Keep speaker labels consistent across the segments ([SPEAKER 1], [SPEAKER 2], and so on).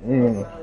[SPEAKER 1] Mm.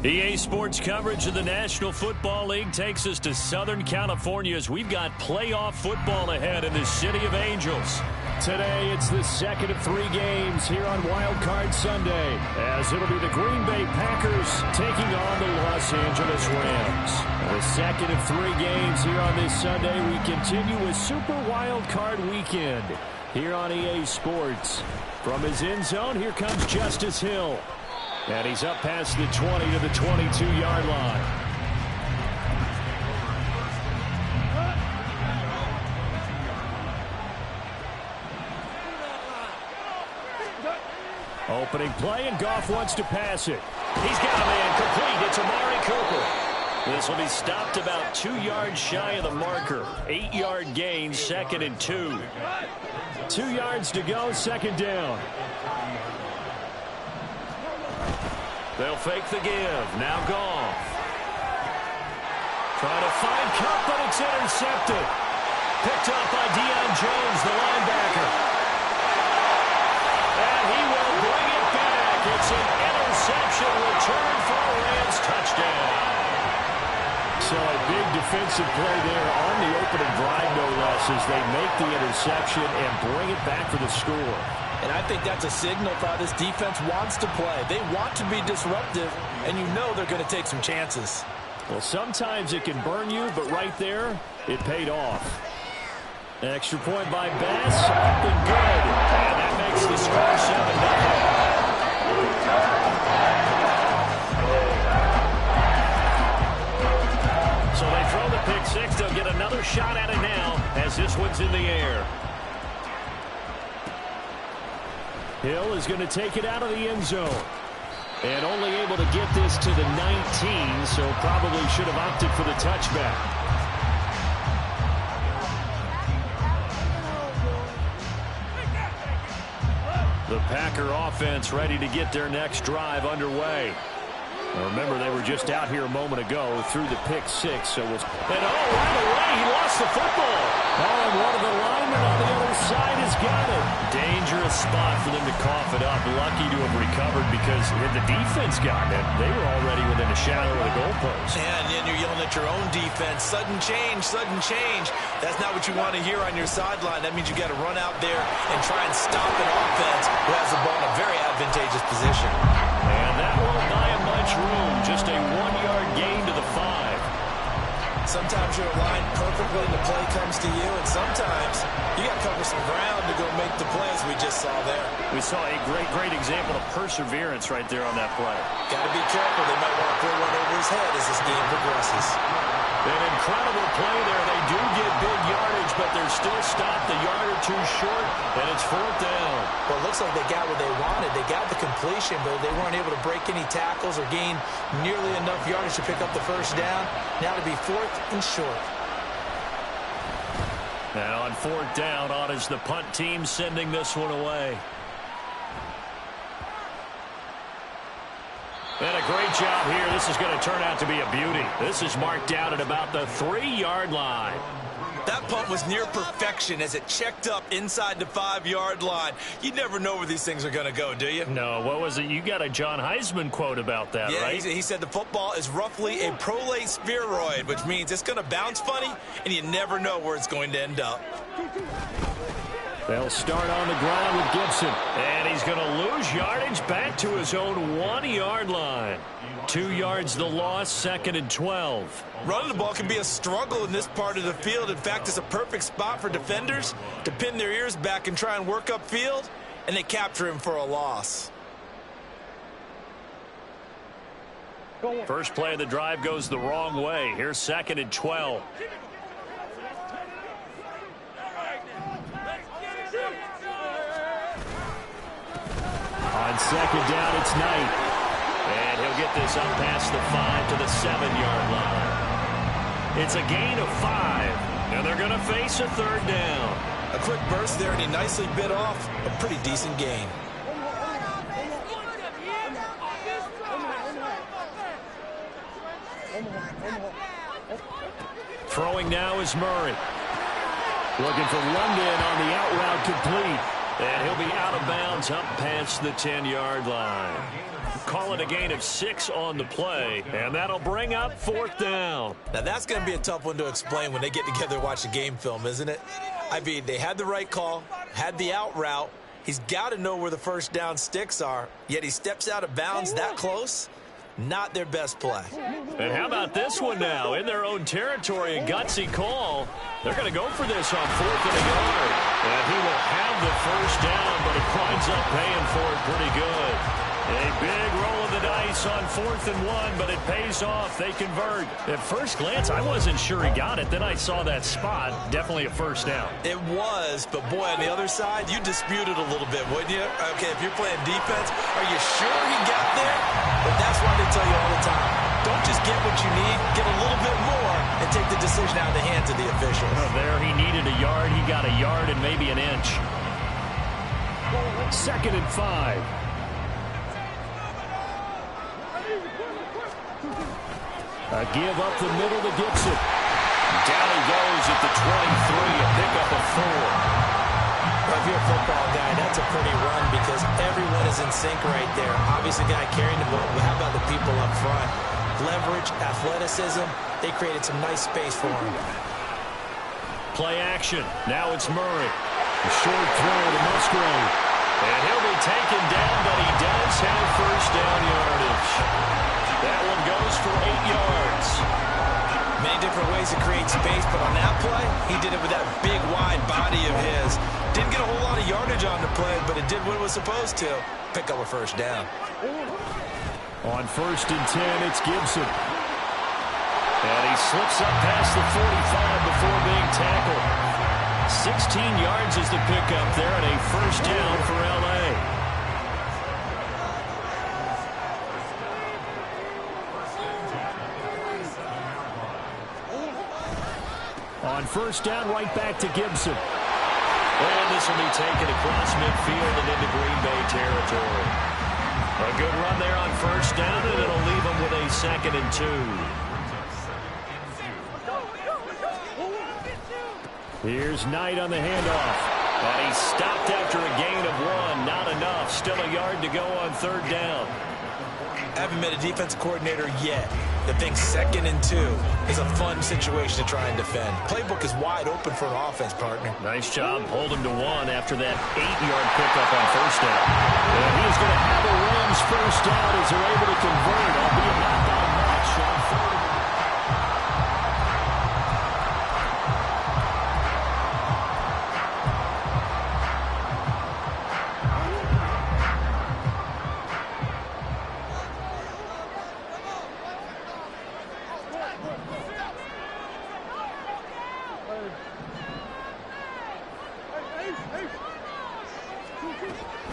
[SPEAKER 2] EA Sports coverage of the National Football League takes us to Southern California as we've got playoff football ahead in the City of Angels. Today, it's the second of 3 games here on Wild Card Sunday, as it'll be the Green Bay Packers taking on the Los Angeles Rams. The second of 3 games here on this Sunday, we continue with Super Wild Card Weekend here on EA Sports. From his end zone, here comes Justice Hill. And he's up past the 20 to the 22-yard line. Opening play, and Goff wants to pass it. He's got a man complete. It's Amari Cooper. This will be stopped about 2 yards shy of the marker. 8-yard gain, 2nd and 2. 2 yards to go, 2nd down. They'll fake the give. Now Goff. Trying to find Kupp, but it's intercepted. Picked up by Deion Jones, the linebacker. And he will bring it back. It's an interception return for a Rams touchdown. So a big defensive play there on the opening drive, no less, as they make the interception and bring it back for the score.
[SPEAKER 1] And I think that's a signal for how this defense wants to play. They want to be disruptive, and you know they're going to take some chances.
[SPEAKER 2] Well, sometimes it can burn you, but right there, it paid off. Extra point by Bass, up and good. And that makes the score 7-0. So they throw the pick six. They'll get another shot at it now as this one's in the air. Hill is going to take it out of the end zone. And only able to get this to the 19, so probably should have opted for the touchback. The Packer offense ready to get their next drive underway. Now remember, they were just out here a moment ago through the pick six. So right away, he lost the football. Oh, and one of the linemen on the other side has got it. Dangerous spot for them to cough it up. Lucky to have recovered because had the defense gotten it, they were already within a shadow of the goalpost.
[SPEAKER 1] And then you're yelling at your own defense. Sudden change, sudden change. That's not what you want to hear on your sideline. That means you got to run out there and try and stop an offense who has the ball in a very advantageous position.
[SPEAKER 2] And that won't buy him much room. Just a 1-yard gain to the 5.
[SPEAKER 1] Sometimes you're aligned perfectly and the play comes to you, and sometimes you got to cover some ground to go make the plays we just saw there.
[SPEAKER 2] We saw a great example of perseverance right there on that play.
[SPEAKER 1] Got to be careful. They might want to throw one over his head as this game progresses.
[SPEAKER 2] An incredible play there. They do get big yardage, but they're still stopped a yard or two short, and it's 4th down.
[SPEAKER 1] Well, it looks like they got what they wanted. They got the completion, but they weren't able to break any tackles or gain nearly enough yardage to pick up the first down. Now to be 4th and short.
[SPEAKER 2] And on 4th down, on is the punt team sending this one away. And a great job here. This is going to turn out to be a beauty. This is marked out at about the 3-yard line.
[SPEAKER 1] That punt was near perfection as it checked up inside the 5-yard line. You never know where these things are going to go, do you?
[SPEAKER 2] No, what was it? You got a John Heisman quote about that, right?
[SPEAKER 1] He said the football is roughly a prolate spheroid, which means it's going to bounce funny, and you never know where it's going to end up.
[SPEAKER 2] They'll start on the ground with Gibson. And he's going to lose yardage back to his own 1-yard line. 2 yards the loss, 2nd and 12.
[SPEAKER 1] Running the ball can be a struggle in this part of the field. In fact, it's a perfect spot for defenders to pin their ears back and try and work upfield, and they capture him for a loss.
[SPEAKER 2] First play of the drive goes the wrong way. Here's 2nd and 12. On 2nd down, it's Knight. And he'll get this up past the 5 to the 7-yard line. It's a gain of 5. And they're going to face a 3rd down.
[SPEAKER 1] A quick burst there, and he nicely bit off a pretty decent gain.
[SPEAKER 2] Throwing now is Murray. Looking for London on the out route complete. And he'll be out of bounds up past the 10-yard line. Call it a gain of 6 on the play, and that'll bring up 4th down.
[SPEAKER 1] Now, that's going to be a tough one to explain when they get together and watch the game film, isn't it? I mean, they had the right call, had the out route. He's got to know where the first down sticks are, yet he steps out of bounds that close. Not their best play.
[SPEAKER 2] And how about this one now? In their own territory, a gutsy call. They're going to go for this on 4th and a yard. And he will have the first down, but it winds up paying for it pretty good. A big roll of the dice on 4th and 1, but it pays off. They convert. At first glance, I wasn't sure he got it. Then I saw that spot. Definitely a first down.
[SPEAKER 1] It was, but boy, on the other side, you dispute it a little bit, wouldn't you? Okay, if you're playing defense, are you sure he got there? But that's why they tell you all the time, don't just get what you need, get a little bit more, and take the decision out of the hands of the officials.
[SPEAKER 2] There he needed a yard. He got a yard and maybe an inch. 2nd and 5. A give up the middle to Gibson. Down he goes at the 23, a pickup of 4.
[SPEAKER 1] Well, if you're a football guy, that's a pretty run because everyone is in sync right there. Obviously, the guy carrying the ball, but how about the people up front? Leverage, athleticism, they created some nice space for him.
[SPEAKER 2] Play action. Now it's Murray. A short throw to Musgrave. And he'll be taken down, but he does have first down yardage. That one goes for 8 yards.
[SPEAKER 1] Many different ways to create space, but on that play, he did it with that big, wide body of his. Didn't get a whole lot of yardage on the play, but it did what it was supposed to. Pick up a first down.
[SPEAKER 2] On 1st and 10, it's Gibson. And he slips up past the 45 before being tackled. 16 yards is the pickup there, and a first down for L.A. On 1st down, right back to Gibson. And this will be taken across midfield and into Green Bay territory. A good run there on 1st down, and it'll leave him with a 2nd and 2. Here's Knight on the handoff. And he's stopped after a gain of 1. Not enough. Still a yard to go on 3rd down.
[SPEAKER 1] I haven't met a defense coordinator yet that thinks 2nd and 2 is a fun situation to try and defend. Playbook is wide open for an offense, partner.
[SPEAKER 2] Nice job holding to 1 after that 8-yard pickup on 1st down. And he is going to have a Rams first down as they're able to convert, albeit not by much on 3rd.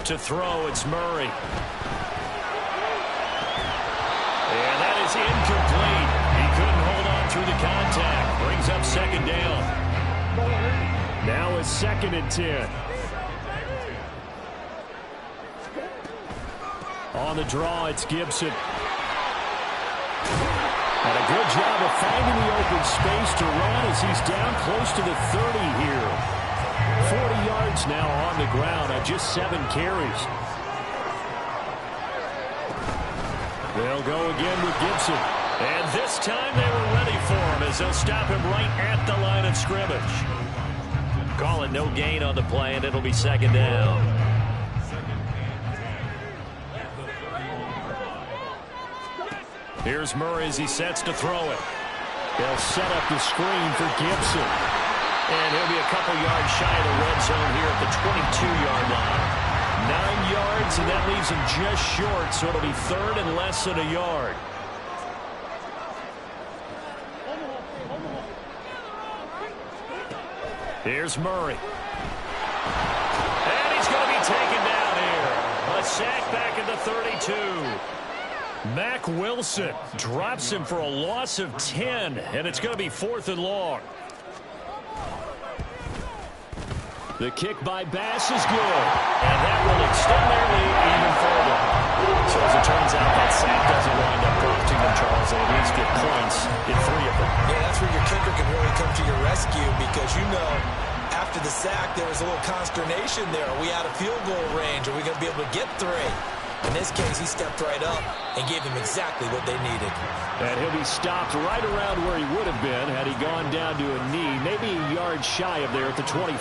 [SPEAKER 2] To throw, it's Murray. And that is incomplete. He couldn't hold on through the contact. Brings up 2nd down. Now it's 2nd and 10. On the draw, it's Gibson. And a good job of finding the open space to run as he's down close to the 30 here. 40 yards now on the ground on just 7 carries. They'll go again with Gibson. And this time they were ready for him as they'll stop him right at the line of scrimmage. Call it no gain on the play, and it'll be 2nd down. Here's Murray as he sets to throw it. They'll set up the screen for Gibson. And he'll be a couple yards shy of the red zone here at the 22-yard line. 9 yards, and that leaves him just short, so it'll be 3rd and less than a yard. Here's Murray. And he's going to be taken down here. A sack back at the 32. Mack Wilson drops him for a loss of 10, and it's going to be 4th and long. The kick by Bass is good, and that will extend their lead even further. So as it turns out, that sack doesn't wind up costing them, Charles. They at least get points in 3 of them.
[SPEAKER 1] Yeah, that's where your kicker can really come to your rescue because you know after the sack there was a little consternation there. Are we out of field goal range? Are we going to be able to get 3? In this case, he stepped right up and gave them exactly what they needed.
[SPEAKER 2] And he'll be stopped right around where he would have been had he gone down to a knee, maybe a yard shy of there at the 24.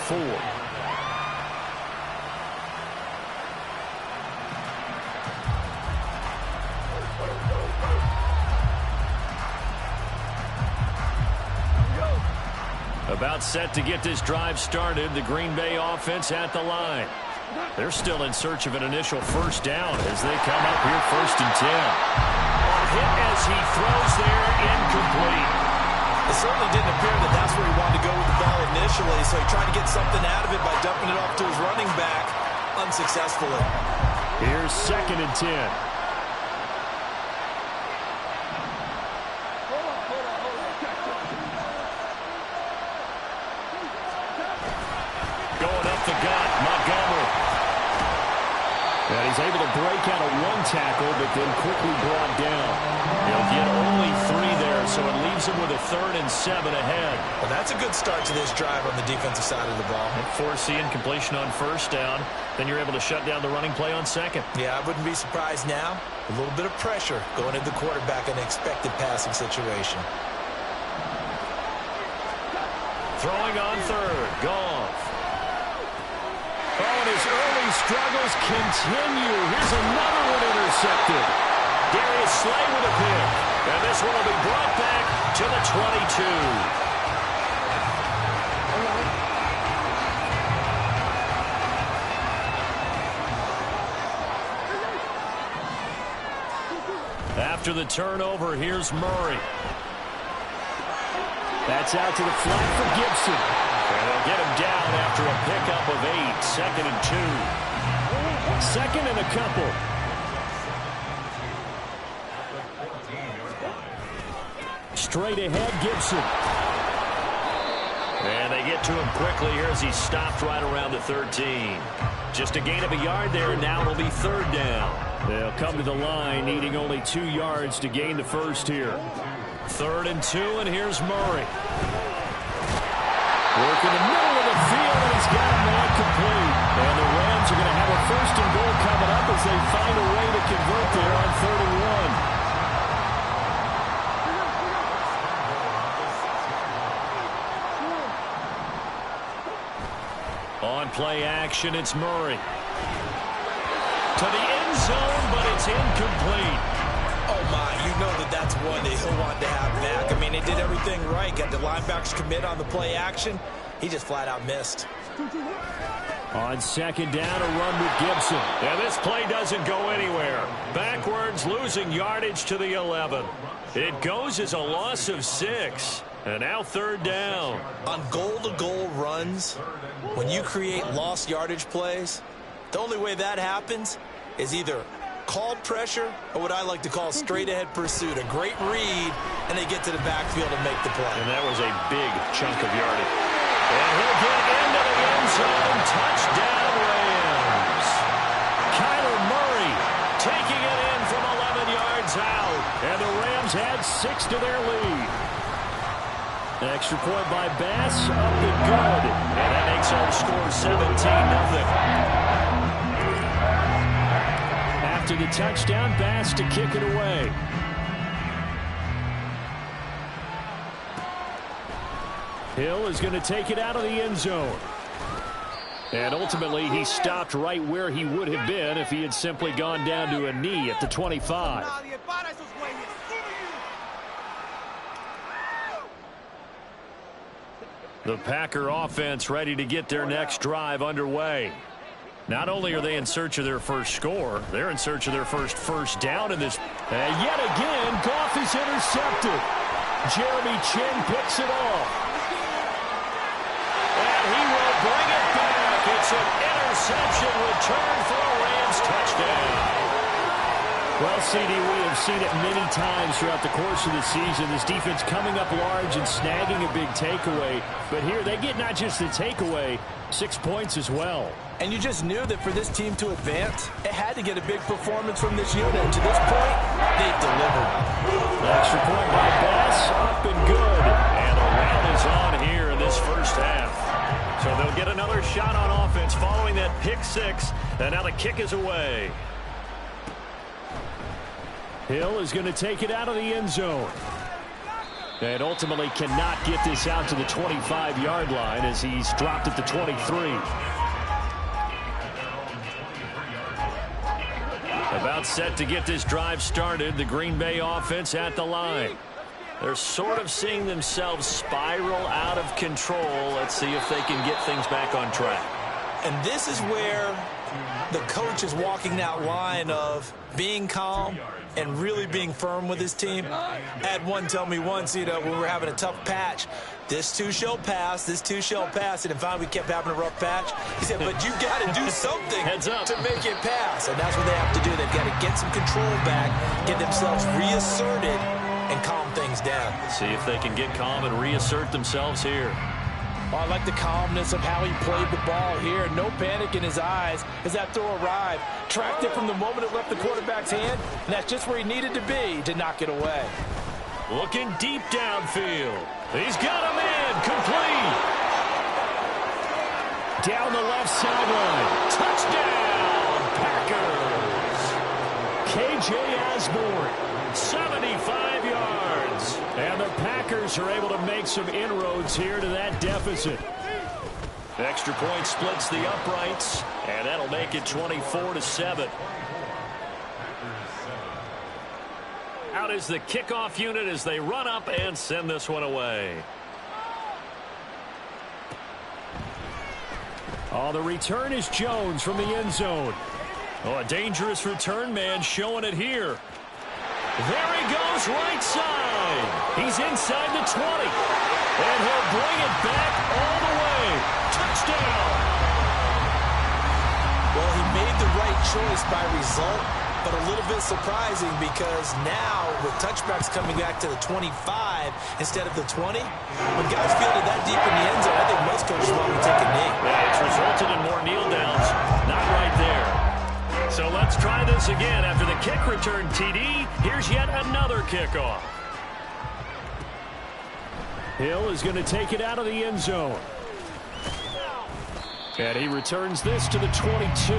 [SPEAKER 2] About set to get this drive started, the Green Bay offense at the line. They're still in search of an initial first down as they come up here 1st and 10. A hit as he throws there, incomplete.
[SPEAKER 1] It certainly didn't appear that that's where he wanted to go with the ball initially, so he tried to get something out of it by dumping it off to his running back unsuccessfully.
[SPEAKER 2] Here's 2nd and 10. Able to break out of one tackle, but then quickly brought down. He'll get only 3 there, so it leaves him with a 3rd and 7 ahead.
[SPEAKER 1] Well, that's a good start to this drive on the defensive side of the ball.
[SPEAKER 2] And force the incompletion on 1st down. Then you're able to shut down the running play on 2nd.
[SPEAKER 1] Yeah, I wouldn't be surprised now. A little bit of pressure going into the quarterback in an expected passing situation.
[SPEAKER 2] Throwing on 3rd. Goff. Oh, and his early struggles continue. Here's another one intercepted. Darius Slay with a pick. And this one will be brought back to the 22. After the turnover, here's Murray. That's out to the flat for Gibson. And they'll get him down after a pickup of 8. 2nd and 2. 2nd and a couple. Straight ahead, Gibson. And they get to him quickly here as he stopped right around the 13. Just a gain of a yard there, and now it'll be 3rd down. They'll come to the line, needing only 2 yards to gain the first here. 3rd and 2, and here's Murray. Work in the middle of the field, and he's got a man complete. And the Rams are going to have a 1st and goal coming up as they find a way to convert there on 3rd and 1. On play action, it's Murray. To the end zone, but it's incomplete.
[SPEAKER 1] Oh, my. You know that's one that he'll want to have back. I mean, they did everything right. Got the linebackers commit on the play action. He just flat out missed.
[SPEAKER 2] On 2nd down, a run with Gibson. And this play doesn't go anywhere. Backwards, losing yardage to the 11. It goes as a loss of 6. And now 3rd down.
[SPEAKER 1] On goal-to-goal runs, when you create lost yardage plays, the only way that happens is either called pressure or what I like to call straight-ahead pursuit. A great read, and they get to the backfield and make the play.
[SPEAKER 2] And that was a big chunk of yardage. And he'll get into the end zone. Touchdown, Rams. Kyler Murray taking it in from 11 yards out. And the Rams add 6 to their lead. Extra point by Bass, up and good. And that makes our score 17-0. After the touchdown, Bass to kick it away. Hill is going to take it out of the end zone. And ultimately, he stopped right where he would have been if he had simply gone down to a knee at the 25. The Packer offense ready to get their next drive underway. Not only are they in search of their first score, they're in search of their first down in this. And yet again, Goff is intercepted. Jeremy Chinn picks it off. And he will bring it back. It's an interception return for a Rams touchdown. Well, CD, we have seen it many times throughout the course of the season. This defense coming up large and snagging a big takeaway. But here they get not just the takeaway, 6 points as well.
[SPEAKER 1] And you just knew that for this team to advance, it had to get a big performance from this unit. And to this point, they've delivered.
[SPEAKER 2] Extra point by Bass, up and good. And the round is on here in this first half. So they'll get another shot on offense following that pick 6. And now the kick is away. Hill is going to take it out of the end zone. And ultimately cannot get this out to the 25-yard line as he's dropped at the 23. About set to get this drive started. The Green Bay offense at the line. They're sort of seeing themselves spiral out of control. Let's see if they can get things back on track.
[SPEAKER 1] And this is where the coach is walking that line of being calm and really being firm with his team. I had one tell me once, when we were having a tough patch, this too shall pass, this too shall pass. And then finally we kept having a rough patch. He said, but you got to do something to make it pass. And that's what they have to do. They've got to get some control back, get themselves reasserted, and calm things down.
[SPEAKER 2] See if they can get calm and reassert themselves here.
[SPEAKER 3] Oh, I like the calmness of how he played the ball here. No panic in his eyes as that throw arrived. Tracked it from the moment it left the quarterback's hand, and that's just where he needed to be to knock it away.
[SPEAKER 2] Looking deep downfield. He's got him in. Complete. Down the left sideline. Touchdown, Packers. KJ Osborne, 75 yards. And the Packers are able to make some inroads here to that deficit. Extra point splits the uprights, and that'll make it 24-7. Out is the kickoff unit as they run up and send this one away. Oh, the return is Jones from the end zone. Oh, a dangerous return man showing it here. There he goes, right side. He's inside the 20. And he'll bring it back all the way. Touchdown.
[SPEAKER 1] Well, he made the right choice by result, but a little bit surprising because now with touchbacks coming back to the 25 instead of the 20, when guys fielded that deep in the end zone, I think most coaches want to take a knee.
[SPEAKER 2] Yeah, it's resulted in more kneel downs. Not right there. So let's try this again. After the kick return TD, here's yet another kickoff. Hill is going to take it out of the end zone. And he returns this to the 22.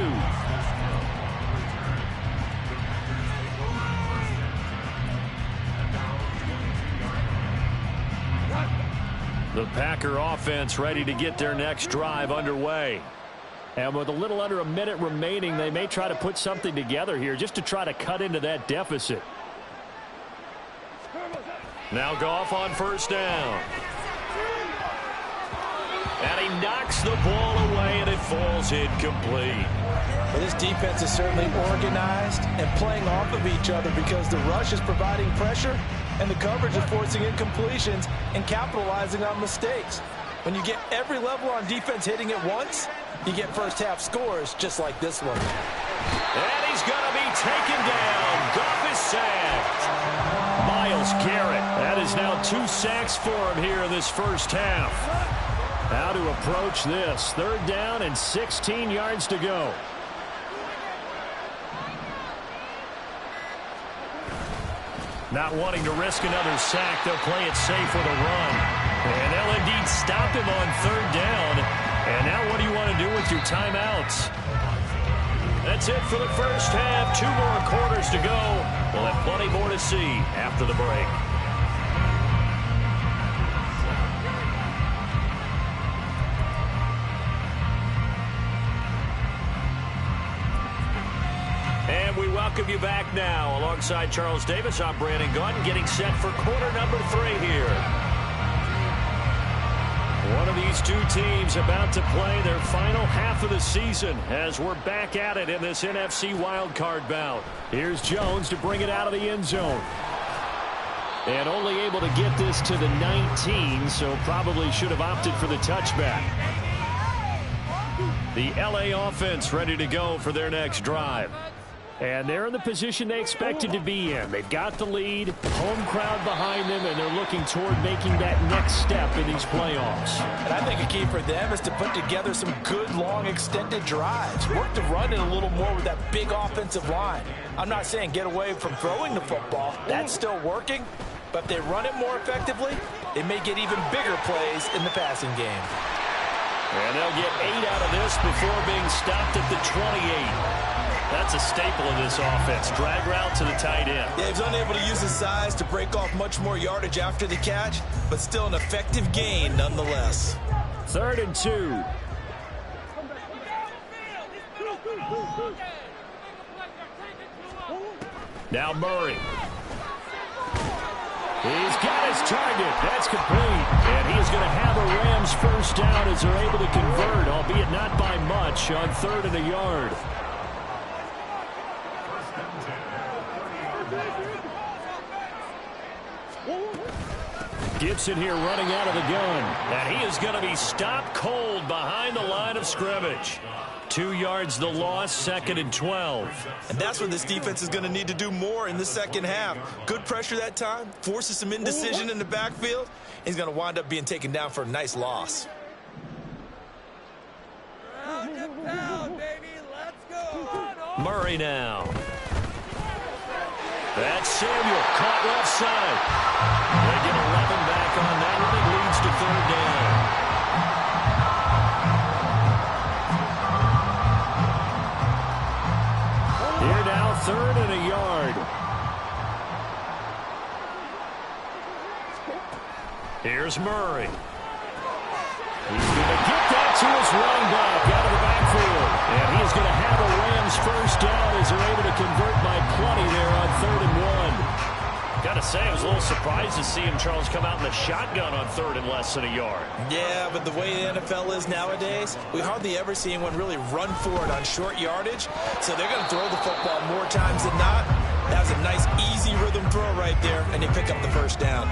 [SPEAKER 2] The Packer offense ready to get their next drive underway. And with a little under a minute remaining, they may try to put something together here just to try to cut into that deficit. Now Goff on first down. And he knocks the ball away, and it falls incomplete.
[SPEAKER 3] Well, this defense is certainly organized and playing off of each other because the rush is providing pressure and the coverage is forcing incompletions and capitalizing on mistakes. When you get every level on defense hitting at once, you get first-half scores just like this one.
[SPEAKER 2] And he's going to be taken down. Goff is sacked. Myles Garrett. That is now 2 sacks for him here in this first half. How to approach this. 3rd down and 16 yards to go. Not wanting to risk another sack, they'll play it safe with a run. And they'll indeed stop him on 3rd down. And now what do you want to do with your timeouts? That's it for the first half. 2 more quarters to go. We'll have plenty more to see after the break. And we welcome you back now. Alongside Charles Davis, I'm Brandon Gaudin, getting set for quarter number 3 here. One of these two teams about to play their final half of the season as we're back at it in this NFC wildcard bout. Here's Jones to bring it out of the end zone. And only able to get this to the 19, so probably should have opted for the touchback. The LA offense ready to go for their next drive. And they're in the position they expected to be in. They've got the lead, home crowd behind them, and they're looking toward making that next step in these playoffs.
[SPEAKER 3] And I think a key for them is to put together some good, long, extended drives. Work the run in a little more with that big offensive line. I'm not saying get away from throwing the football. That's still working. But if they run it more effectively, they may get even bigger plays in the passing game.
[SPEAKER 2] And they'll get 8 out of this before being stopped at the 28. That's a staple of this offense. Drag route to the tight end.
[SPEAKER 1] Yeah, he's unable to use his size to break off much more yardage after the catch, but still an effective gain nonetheless.
[SPEAKER 2] 3rd and 2. Now Murray. He's got his target. That's complete. And he is going to have a Rams first down as they're able to convert, albeit not by much, on 3rd and a yard. Gibson here running out of the gun. And he is going to be stopped cold behind the line of scrimmage. 2 yards the loss, 2nd and 12.
[SPEAKER 1] And that's where this defense is going to need to do more in the second half. Good pressure that time, forces some indecision in the backfield. He's going to wind up being taken down for a nice loss.
[SPEAKER 2] Murray now. That's Samuel, caught left side. They get 11 back on that one. It leads to third down. Here now, third and a yard. Here's Murray. He's going to get that to his running back out of the backfield. And he's going to have a Rams first down as they're able to convert by plenty there on 3rd and 1. Got to say, I was a little surprised to see him, Charles, come out in the shotgun on 3rd and less than a yard.
[SPEAKER 3] Yeah, but the way the NFL is nowadays, we hardly ever see anyone really run for it on short yardage. So they're going to throw the football more times than not. That was a nice, easy rhythm throw right there, and they pick up the first down.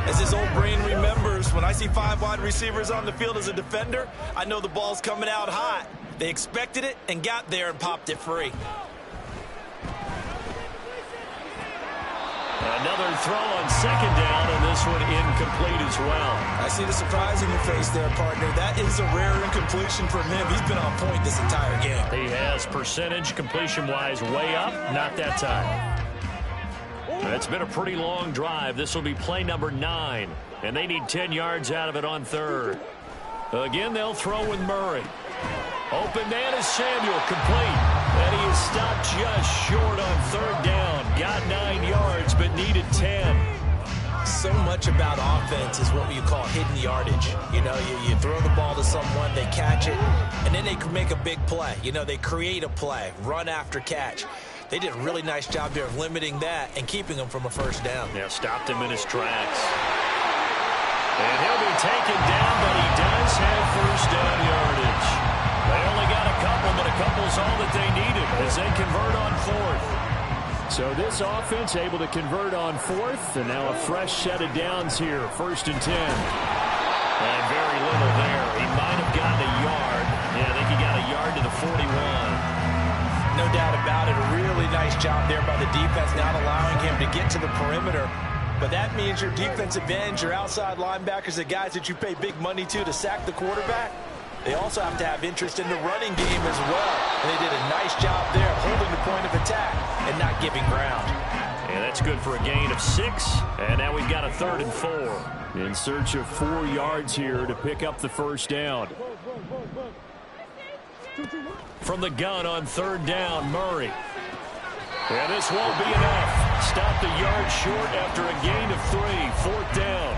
[SPEAKER 3] As his old brain remembers, when I see 5 wide receivers on the field as a defender, I know the ball's coming out hot. They expected it and got there and popped it free.
[SPEAKER 2] Another throw on 2nd down, and this one incomplete as well.
[SPEAKER 3] I see the surprise in your face there, partner. That is a rare incompletion from him. He's been on point this entire game.
[SPEAKER 2] He has percentage completion-wise way up, not that time. It's been a pretty long drive. This will be play number 9, and they need 10 yards out of it on 3rd. Again, they'll throw with Murray. Open man is Samuel, complete. And he is stopped just short on 3rd down. Got 9 yards, but needed 10.
[SPEAKER 3] So much about offense is what you call hidden yardage. You know, you throw the ball to someone, they catch it, and then they can make a big play. You know, they create a play, run after catch. They did a really nice job there of limiting that and keeping him from a first down.
[SPEAKER 2] Yeah, stopped him in his tracks. And he'll be taken down, but he does have first down yardage. They only got a couple, but a couple's all that they needed as they convert on 4th. So this offense able to convert on 4th, and now a fresh set of downs here, 1st and 10. And very little there. He might have gotten a yard. Yeah, I think he got a yard to the 41.
[SPEAKER 3] No doubt about it. A really nice job there by the defense, not allowing him to get to the perimeter. But that means your defensive ends, your outside linebackers, the guys that you pay big money to sack the quarterback, they also have to have interest in the running game as well. And they did a nice job there holding the point of attack and not giving ground.
[SPEAKER 2] And that's good for a gain of 6. And now we've got a 3rd and 4. In search of 4 yards here to pick up the first down. From the gun on 3rd down, Murray. And this won't be enough. Stopped a yard short after a gain of 3. 4th down.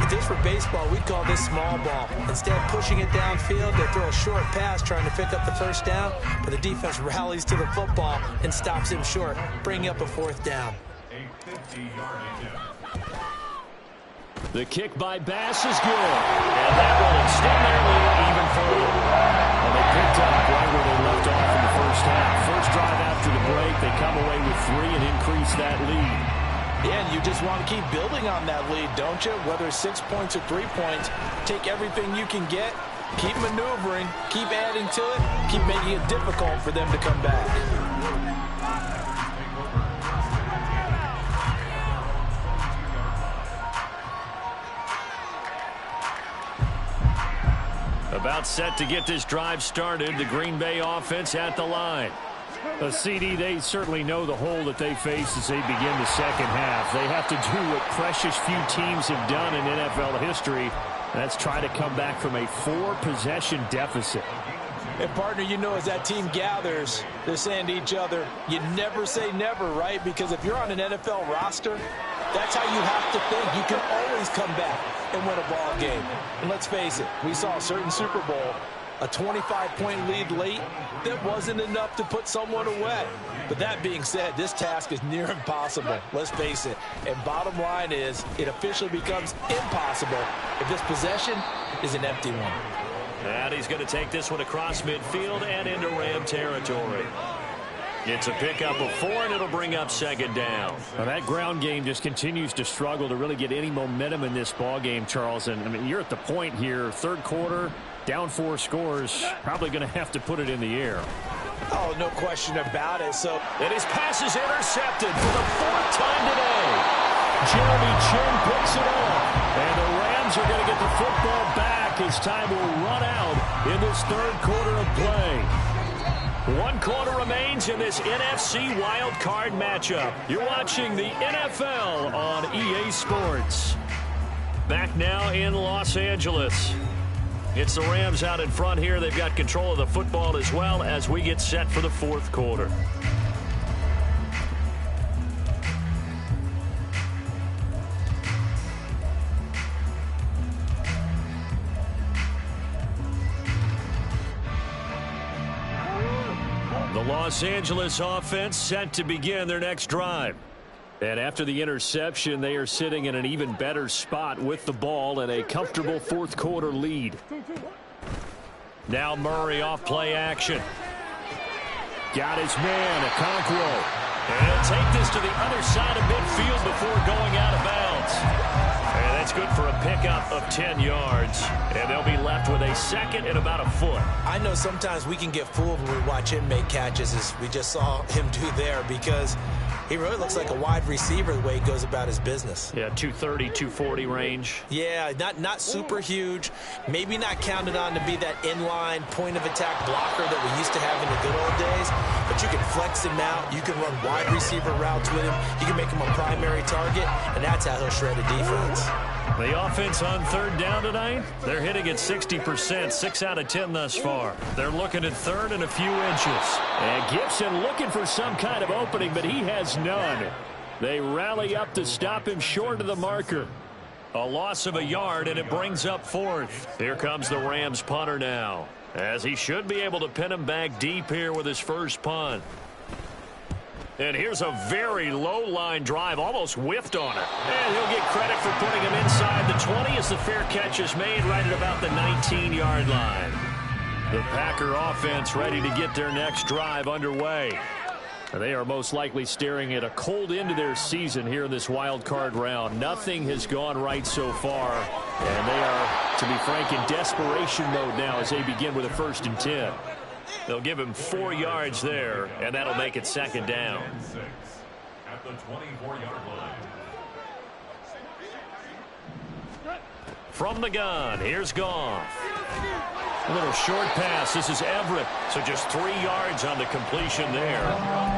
[SPEAKER 3] If this were baseball, we'd call this small ball. Instead of pushing it downfield, they throw a short pass trying to pick up the first down, but the defense rallies to the football and stops him short, bringing up a 4th down.
[SPEAKER 2] The kick by Bass is good. And that will extend their lead even further. And they picked up right where they left off in the first half. First drive after the break, they come away with 3 and increase that lead.
[SPEAKER 3] Yeah, and you just want to keep building on that lead, don't you? Whether it's 6 points or 3 points, take everything you can get, keep maneuvering, keep adding to it, keep making it difficult for them to come back.
[SPEAKER 2] About set to get this drive started, the Green Bay offense at the line.
[SPEAKER 4] CD, they certainly know the hole that they face as they begin the second half. They have to do what precious few teams have done in NFL history. That's try to come back from a 4-possession deficit.
[SPEAKER 3] And, partner, you know, as that team gathers, they're saying to each other, you never say never, right? Because if you're on an NFL roster, that's how you have to think. You can always come back and win a ball game. And let's face it, we saw a certain Super Bowl, a 25-point lead late, that wasn't enough to put someone away. But that being said, this task is near impossible. Let's face it. And bottom line is, it officially becomes impossible if this possession is an empty one.
[SPEAKER 2] And he's going to take this one across midfield and into Ram territory. It's a pickup of 4, and it'll bring up 2nd down.
[SPEAKER 4] Well, that ground game just continues to struggle to really get any momentum in this ball game, Charles. And I mean, you're at the point here, 3rd quarter, down 4 scores, probably going to have to put it in the air.
[SPEAKER 3] Oh, no question about it. So,
[SPEAKER 2] and his pass is intercepted for the 4th time today. Jeremy Chinn picks it up. And the Rams are going to get the football back as time will run out in this 3rd quarter of play. One quarter remains in this NFC Wild Card matchup. You're watching the NFL on EA Sports. Back now in Los Angeles. It's the Rams out in front here. They've got control of the football as well as we get set for the fourth quarter. The Los Angeles offense set to begin their next drive. And after the interception, they are sitting in an even better spot with the ball and a comfortable fourth quarter lead. Now Murray off play action. Got his man, Okonkwo. And he'll take this to the other side of midfield before going out of bounds. And that's good for a pickup of 10 yards. And they'll be left with a second and about a foot.
[SPEAKER 1] I know sometimes we can get fooled when we watch him make catches, as we just saw him do there, because he really looks like a wide receiver the way he goes about his business.
[SPEAKER 2] Yeah, 230, 240 range.
[SPEAKER 1] Yeah, not super huge. Maybe not counted on to be that inline point-of-attack blocker that we used to have in the good old days. But you can flex him out. You can run wide receiver routes with him. You can make him a primary target, and that's how he'll shred a defense.
[SPEAKER 2] The offense on third down tonight, they're hitting at 60%, 6 out of 10 thus far. They're looking at third and a few inches. And Gibson looking for some kind of opening, but he has none. They rally up to stop him short of the marker. A loss of a yard, and it brings up fourth. Here comes the Rams punter now, as he should be able to pin him back deep here with his first punt. And here's a very low-line drive, almost whiffed on it. And he'll get credit for putting him inside the 20 as the fair catch is made right at about the 19-yard line. The Packer offense ready to get their next drive underway. They are most likely staring at a cold end to their season here in this wild card round. Nothing has gone right so far, and they are, to be frank, in desperation mode now as they begin with a 1st and 10. They'll give him 4 yards there, and that'll make it second down. At the 24-yard line. From the gun, here's Goff. A little short pass. This is Everett. So just 3 yards on the completion there.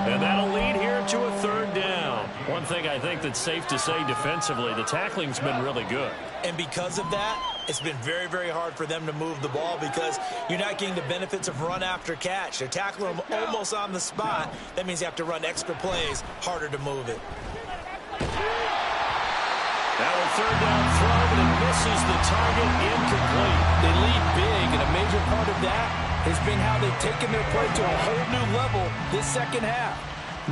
[SPEAKER 2] And that'll lead here to a 3rd down. One thing I think that's safe to say defensively, the tackling's been really good.
[SPEAKER 1] And because of that, it's been very, very hard for them to move the ball because you're not getting the benefits of run after catch. They're tackling them almost on the spot. That means you have to run extra plays, harder to move it.
[SPEAKER 2] Now a 3rd down throw, but it misses the target, incomplete.
[SPEAKER 3] They lead big, and a major part of that has been how they've taken their play to a whole new level this second half.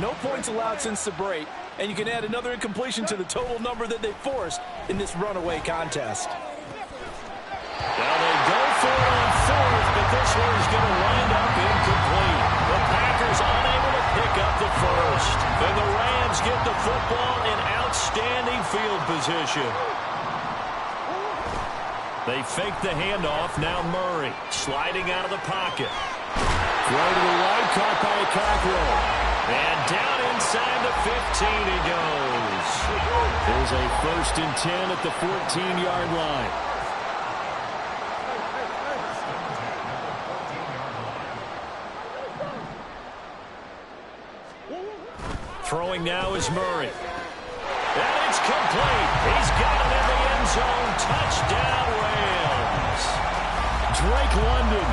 [SPEAKER 3] No points allowed since the break, and you can add another incompletion to the total number that they forced in this runaway contest.
[SPEAKER 2] Now they go for it on 4th, but this one is going to wind up incomplete. The Packers unable to pick up the first. And the Rams get the football in outstanding field position. They fake the handoff. Now Murray sliding out of the pocket. Throw to the right, caught by Okonkwo. And down inside the 15 he goes. There's a 1st and 10 at the 14-yard line. Throwing now is Murray. And it's complete. He's got it in the end zone. Touchdown, Rams. Drake London,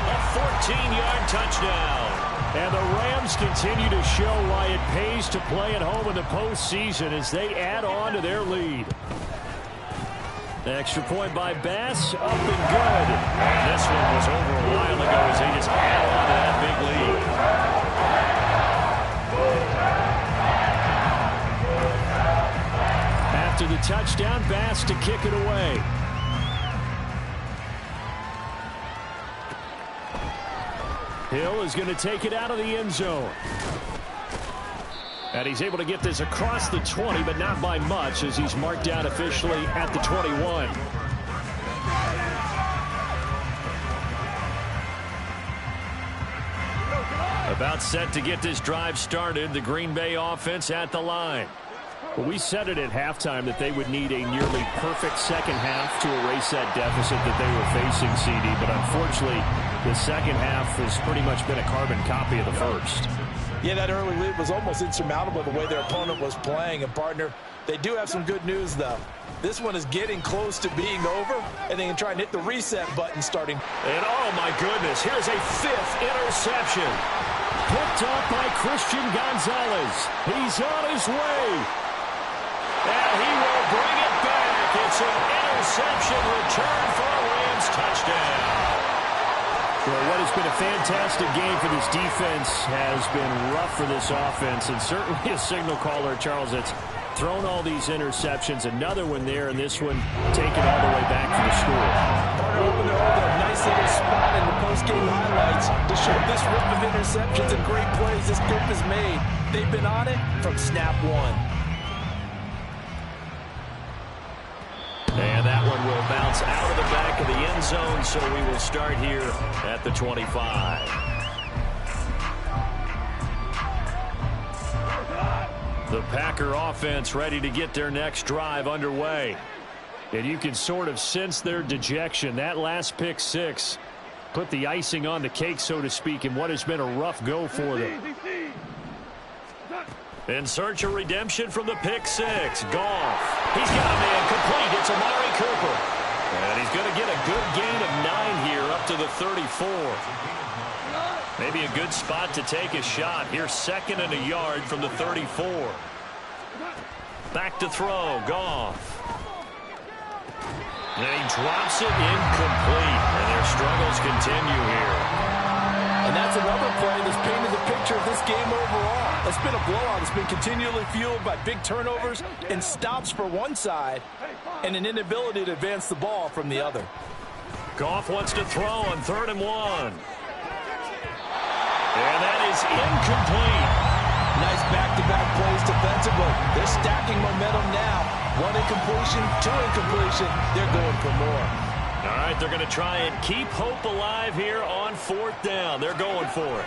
[SPEAKER 2] a 14-yard touchdown. And the Rams continue to show why it pays to play at home in the postseason as they add on to their lead. Extra point by Bass, up and good. And this one was over a while ago as they just add on to that big lead. After the touchdown, Bass to kick it away. Hill is going to take it out of the end zone. And he's able to get this across the 20, but not by much as he's marked down officially at the 21. About set to get this drive started. The Green Bay offense at the line.
[SPEAKER 4] Well, we said it at halftime that they would need a nearly perfect second half to erase that deficit that they were facing, CD. But unfortunately, the second half has pretty much been a carbon copy of the first.
[SPEAKER 3] Yeah, that early lead was almost insurmountable the way their opponent was playing. And, partner, they do have some good news, though. This one is getting close to being over, and they can try and hit the reset button starting.
[SPEAKER 2] And, oh, my goodness, here's a 5th interception.
[SPEAKER 4] Picked up by Christian Gonzalez. He's on his way.
[SPEAKER 2] And he will bring it back. It's an interception return for a Rams touchdown.
[SPEAKER 4] Well, what has been a fantastic game for this defense has been rough for this offense, and certainly a signal caller, Charles, that's thrown all these interceptions. Another one there, and this one taken all the way back for the score.
[SPEAKER 3] Partner hoping to hold a nice little spot in the post-game highlights to show this rip of interceptions and great plays this group has made. They've been on it from snap one.
[SPEAKER 2] And that one will bounce out of the back of the end zone, so we will start here at the 25. The Packer offense ready to get their next drive underway. And you can sort of sense their dejection. That last pick six put the icing on the cake, so to speak, in what has been a rough go for them. In search of redemption from the pick six. Goff. He's got a man complete. It's Amari Cooper. And he's going to get a good gain of 9 here up to the 34. Maybe a good spot to take a shot. Here's 2nd and a yard from the 34. Back to throw. Goff. And he drops it incomplete. And their struggles continue here.
[SPEAKER 3] And that's another play that's painted the picture of this game overall. It's been a blowout. It's been continually fueled by big turnovers and stops for one side and an inability to advance the ball from the other.
[SPEAKER 2] Goff wants to throw on 3rd and 1. And that is incomplete.
[SPEAKER 3] Nice back-to-back plays defensively. They're stacking momentum now. 1 incompletion, 2 incompletion. They're going for more.
[SPEAKER 2] All right, they're going to try and keep hope alive here on 4th down. They're going for it.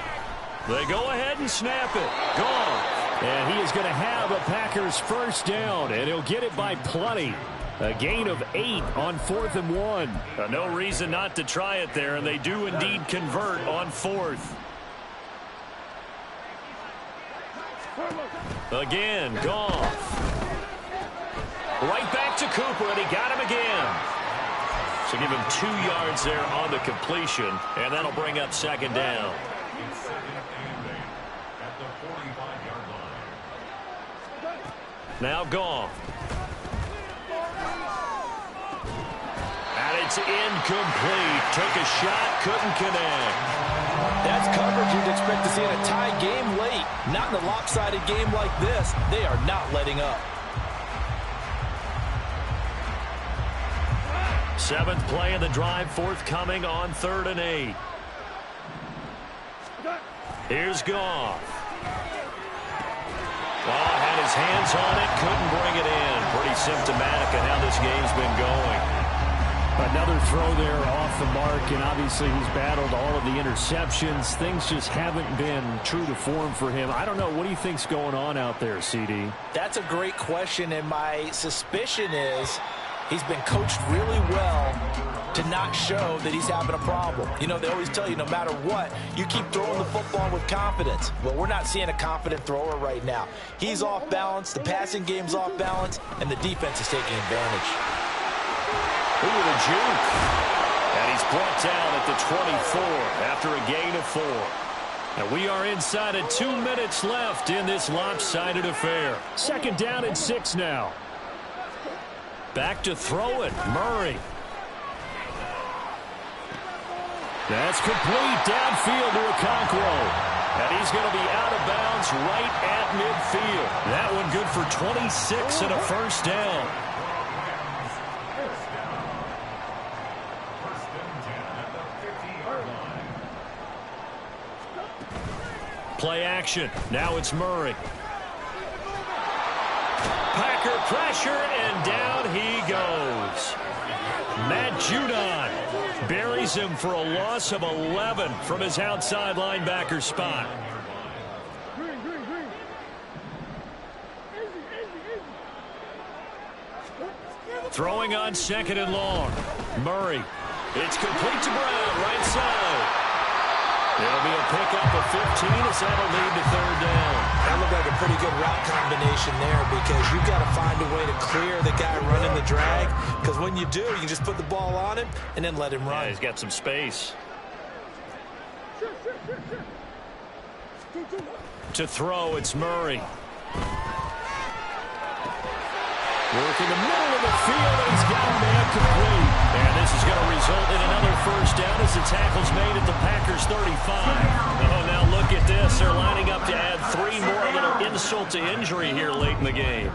[SPEAKER 2] They go ahead and snap it. Goff.
[SPEAKER 4] And he is going to have a Packers first down, and he'll get it by plenty. A gain of 8 on 4th and 1.
[SPEAKER 2] No reason not to try it there, and they do indeed convert on 4th. Again, Goff. Right back to Cooper, and he got him again. So give him 2 yards there on the completion, and that'll bring up 2nd down. Now Goff. And it's incomplete. Took a shot, couldn't connect.
[SPEAKER 3] That's coverage you'd expect to see in a tie game late. Not in a lopsided game like this. They are not letting up.
[SPEAKER 2] 7th play of the drive, forthcoming on 3rd and 8. Here's Goff. Oh, had his hands on it, couldn't bring it in. Pretty symptomatic of how this game's been going.
[SPEAKER 4] Another throw there off the mark, and obviously he's battled all of the interceptions. Things just haven't been true to form for him. I don't know. What do you think's going on out there, CD?
[SPEAKER 3] That's a great question, and my suspicion is he's been coached really well to not show that he's having a problem. You know, they always tell you no matter what, you keep throwing the football with confidence. Well, we're not seeing a confident thrower right now. He's off balance, the passing game's off balance, and the defense is taking advantage.
[SPEAKER 2] Ooh, the juke. And he's brought down at the 24 after a gain of 4. And we are inside of 2 minutes left in this lopsided affair.
[SPEAKER 4] 2nd down and 6 now.
[SPEAKER 2] Back to throw it. Murray.
[SPEAKER 4] That's complete downfield to Okonkwo.
[SPEAKER 2] And he's going to be out of bounds right at midfield. That one good for 26 and a first down. Play action. Now it's Murray. Packer pressure, and down he goes. Matt Judon buries him for a loss of 11 from his outside linebacker spot. Throwing on 2nd and long. Murray. It's complete to Brown, right side. It'll be a pickup of 15 as that'll lead to third down.
[SPEAKER 1] That looked like a pretty good route combination there because you've got to find a way to clear the guy running the drag, because when you do, you can just put the ball on him and then let him run.
[SPEAKER 2] Yeah, he's got some space. To throw, it's Murray. Working the middle of the field, and he's got him man complete. And this is going to result in another first down as the tackle's made at the Packers 35. Oh, now look at this. They're lining up to add 3 more, a little insult to injury here late in the game.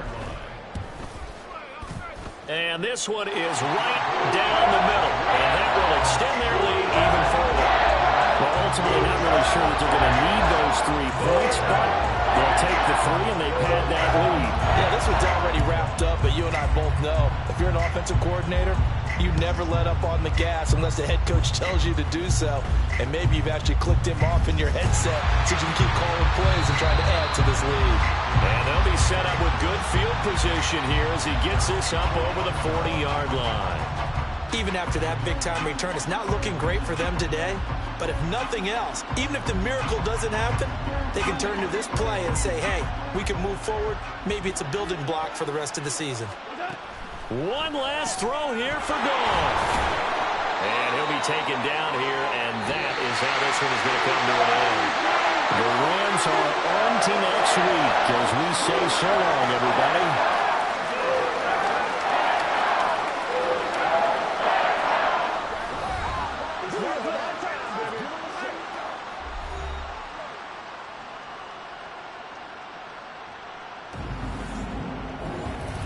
[SPEAKER 2] And this one is right down the middle. And that will extend their lead even further. Well, ultimately, not really sure that they're going to need those 3 points, but they'll take the 3 and they pad that lead.
[SPEAKER 3] Yeah, this one's already wrapped up, but you and I both know if you're an offensive coordinator, you never let up on the gas unless the head coach tells you to do so. And maybe you've actually clicked him off in your headset so you can keep calling plays and trying to add to this lead.
[SPEAKER 2] And they'll be set up with good field position here as he gets this up over the 40-yard line.
[SPEAKER 1] Even after that big-time return, it's not looking great for them today. But if nothing else, even if the miracle doesn't happen, they can turn to this play and say, hey, we can move forward. Maybe it's a building block for the rest of the season.
[SPEAKER 2] One last throw here for Goff. And he'll be taken down here, and that is how this one is going to come to an end.
[SPEAKER 4] The Rams are on to next week as we say so long, everybody.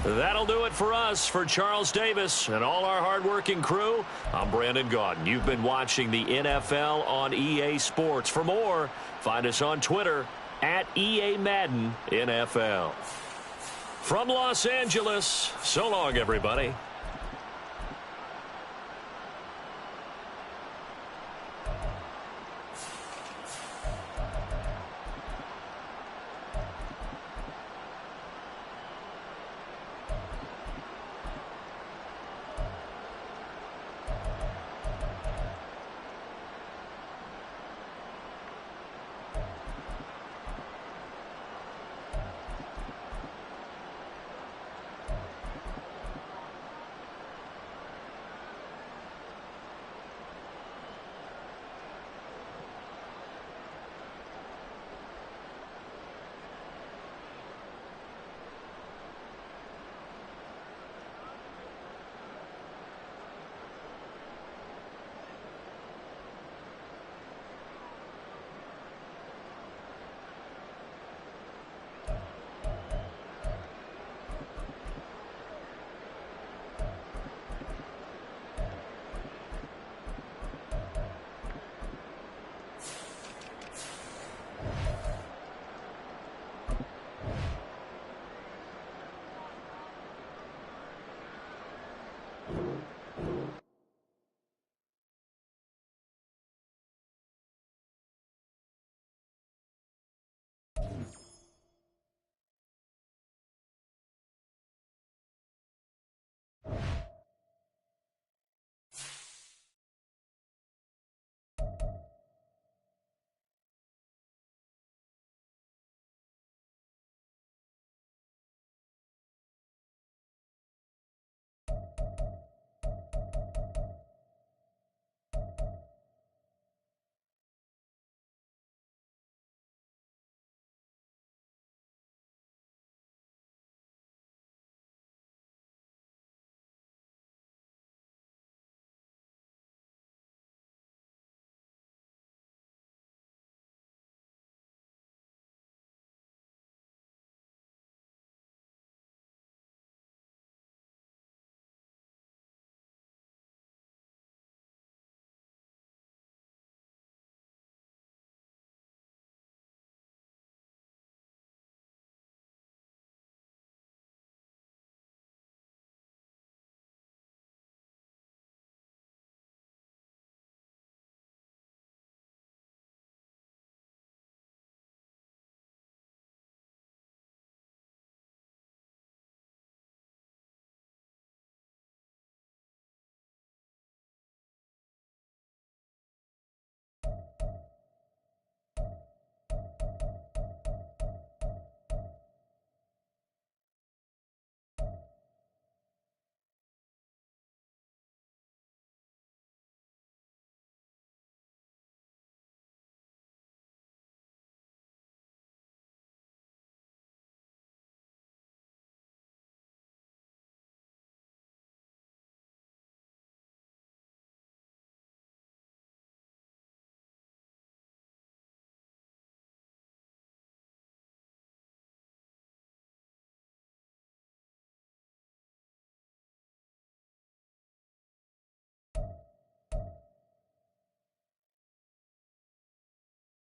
[SPEAKER 2] That'll do it for us. For Charles Davis and all our hardworking crew, I'm Brandon Gaudin. You've been watching the NFL on EA Sports. For more, find us on Twitter at EA Madden NFL. From Los Angeles, so long, everybody.